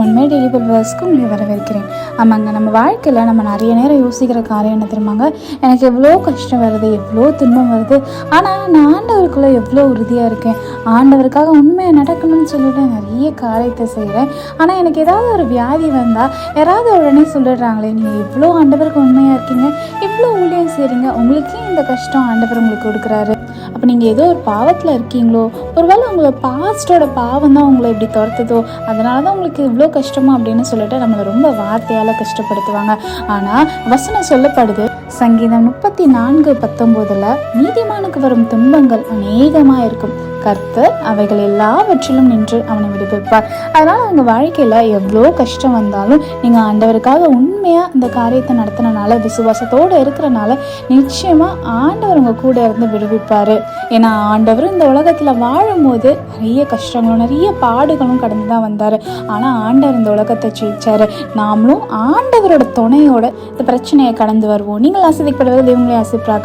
ஒன்மே daily பல்வர்ஸ்க்கு உங்களை வரவேற்கிறேன். ஆமாங்க, நம்ம வாழ்க்கையில் நம்ம நிறைய நேரம் யோசிக்கிற காரியம் என்ன தெரியுமாங்க, எனக்கு எவ்வளோ கஷ்டம் வருது, எவ்வளோ துன்பம் வருது, ஆனால் நான் ஆண்டவருக்குள்ளே எவ்வளோ உறுதியாக இருக்கேன், ஆண்டவருக்காக உண்மையை நடக்கணும்னு சொல்லிட்டு நிறைய காரியத்தை செய்கிறேன். ஆனால் எனக்கு ஏதாவது ஒரு வியாதி வந்தால் யாராவது உடனே சொல்லிடுறாங்களே, நீங்கள் இவ்வளோ ஆண்டவருக்கு உண்மையாக இருக்கீங்க, இவ்வளோ ஊழியம் செய்கிறீங்க, உங்களுக்கே இந்த கஷ்டம் ஆண்டவர் உங்களுக்கு கொடுக்குறாரு. அப்போ நீங்கள் ஏதோ ஒரு பாவத்தில் இருக்கீங்களோ, ஒருவேளை உங்களை பாஸ்டோட பாவம் தான் உங்களை இப்படி துரத்துதோ, அதனால தான் உங்களுக்கு இவ்வளோ கஷ்டமா அப்படின்னு சொல்லிட்டு நம்மளை ரொம்ப வார்த்தையால் கஷ்டப்படுத்துவாங்க. ஆனால் வசனம் சொல்லப்படுது, சங்கீதம் 34:19, நீதிமானுக்கு வரும் துன்பங்கள் அநேகமாக இருக்கும், கர்த்தர் அவைகள் எல்லாவற்றிலும் நின்று அவனை விடுவிப்பார். அதனால் அவங்க வாழ்க்கையில் எவ்வளோ கஷ்டம் வந்தாலும் நீங்கள் ஆண்டவருக்காக உண்மையாக இந்த காரியத்தை நடத்தினால, விசுவாசத்தோடு இருக்கிறனால நிச்சயமாக ஆண்டவர் உங்கள் கூட இருந்து விடுவிப்பார். ஏன்னா ஆண்டவர் இந்த உலகத்தில் வாழும்போது நிறைய கஷ்டங்களும் நிறைய பாடுகளும் கடந்து தான் வந்தார். ஆனால் ஆண்டவர் இந்த உலகத்தை ஜெயிச்சார். நாமளும் ஆண்டவரோட துணையோட இந்த பிரச்சனையை கடந்து வருவோம். நீங்கள் ஆசீர்வதிக்கப்படுவது தேவங்களை ஆசீர்வதிப்பார்.